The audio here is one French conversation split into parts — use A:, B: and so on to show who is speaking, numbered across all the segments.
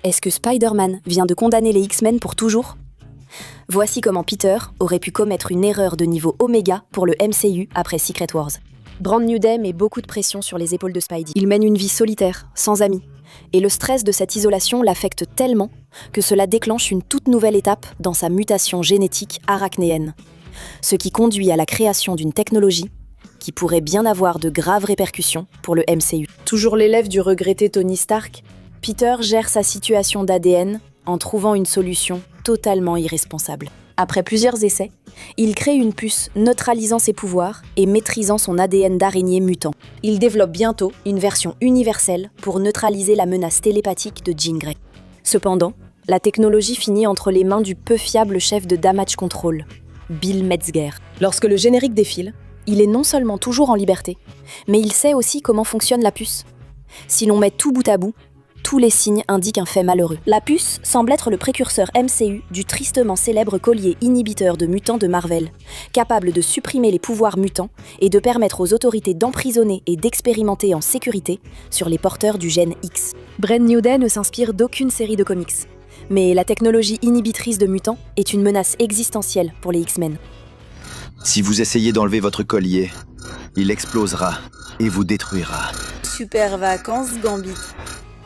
A: Est-ce que Spider-Man vient de condamner les X-Men pour toujours ? Voici comment Peter aurait pu commettre une erreur de niveau Oméga pour le MCU après Secret Wars. Brand New Day met beaucoup de pression sur les épaules de Spidey. Il mène une vie solitaire, sans amis. Et le stress de cette isolation l'affecte tellement que cela déclenche une toute nouvelle étape dans sa mutation génétique arachnéenne. Ce qui conduit à la création d'une technologie qui pourrait bien avoir de graves répercussions pour le MCU. Toujours l'élève du regretté Tony Stark, Peter gère sa situation d'ADN en trouvant une solution totalement irresponsable. Après plusieurs essais, il crée une puce neutralisant ses pouvoirs et maîtrisant son ADN d'araignée mutant. Il développe bientôt une version universelle pour neutraliser la menace télépathique de Jean Grey. Cependant, la technologie finit entre les mains du peu fiable chef de Damage Control, Bill Metzger. Lorsque le générique défile, il est non seulement toujours en liberté, mais il sait aussi comment fonctionne la puce. Si l'on met tout bout à bout, tous les signes indiquent un fait malheureux. La puce semble être le précurseur MCU du tristement célèbre collier inhibiteur de mutants de Marvel, capable de supprimer les pouvoirs mutants et de permettre aux autorités d'emprisonner et d'expérimenter en sécurité sur les porteurs du gène X. Brand New Day ne s'inspire d'aucune série de comics, mais la technologie inhibitrice de mutants est une menace existentielle pour les X-Men.
B: Si vous essayez d'enlever votre collier, il explosera et vous détruira.
C: Super vacances, Gambit.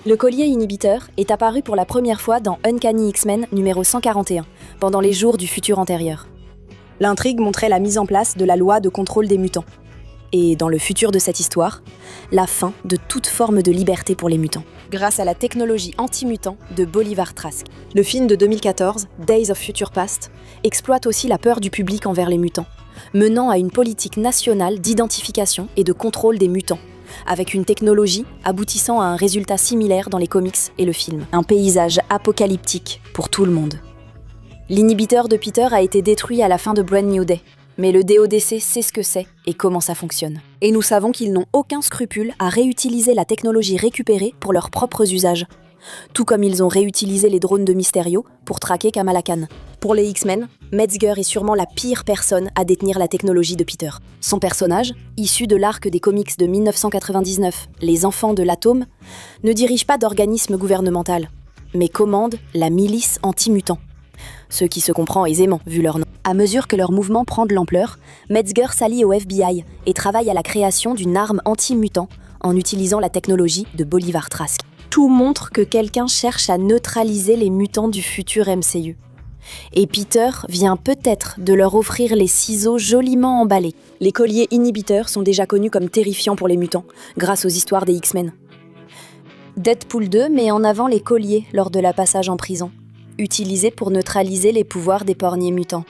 A: Le collier inhibiteur est apparu pour la première fois dans Uncanny X-Men numéro 141, pendant les jours du futur antérieur. L'intrigue montrait la mise en place de la loi de contrôle des mutants. Et dans le futur de cette histoire, la fin de toute forme de liberté pour les mutants, grâce à la technologie anti-mutant de Bolivar Trask. Le film de 2014, Days of Future Past, exploite aussi la peur du public envers les mutants, menant à une politique nationale d'identification et de contrôle des mutants, avec une technologie aboutissant à un résultat similaire dans les comics et le film. Un paysage apocalyptique pour tout le monde. L'inhibiteur de Peter a été détruit à la fin de Brand New Day, mais le DODC sait ce que c'est et comment ça fonctionne. Et nous savons qu'ils n'ont aucun scrupule à réutiliser la technologie récupérée pour leurs propres usages. Tout comme ils ont réutilisé les drones de Mysterio pour traquer Kamala Khan. Pour les X-Men, Metzger est sûrement la pire personne à détenir la technologie de Peter. Son personnage, issu de l'arc des comics de 1999, Les Enfants de l'Atome, ne dirige pas d'organisme gouvernemental, mais commande la milice anti-mutant. Ce qui se comprend aisément, vu leur nom. À mesure que leur mouvement prend de l'ampleur, Metzger s'allie au FBI et travaille à la création d'une arme anti-mutant en utilisant la technologie de Bolivar Trask. Tout montre que quelqu'un cherche à neutraliser les mutants du futur MCU. Et Peter vient peut-être de leur offrir les ciseaux joliment emballés. Les colliers inhibiteurs sont déjà connus comme terrifiants pour les mutants, grâce aux histoires des X-Men. Deadpool 2 met en avant les colliers lors de la passage en prison, utilisés pour neutraliser les pouvoirs des porniers mutants.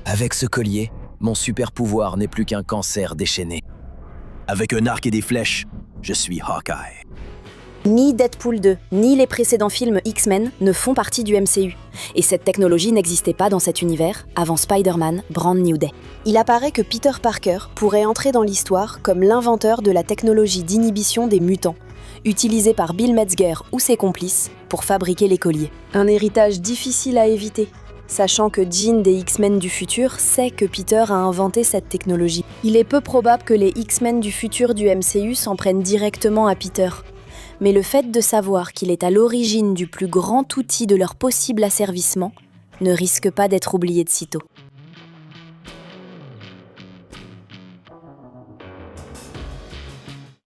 D: Avec ce collier, mon super pouvoir n'est plus qu'un cancer déchaîné. Avec un arc et des flèches, je suis Hawkeye.
A: Ni Deadpool 2, ni les précédents films X-Men ne font partie du MCU. Et cette technologie n'existait pas dans cet univers avant Spider-Man Brand New Day. Il apparaît que Peter Parker pourrait entrer dans l'histoire comme l'inventeur de la technologie d'inhibition des mutants, utilisée par Bill Metzger ou ses complices pour fabriquer les colliers. Un héritage difficile à éviter, sachant que Jean des X-Men du futur sait que Peter a inventé cette technologie. Il est peu probable que les X-Men du futur du MCU s'en prennent directement à Peter. Mais le fait de savoir qu'il est à l'origine du plus grand outil de leur possible asservissement ne risque pas d'être oublié de sitôt.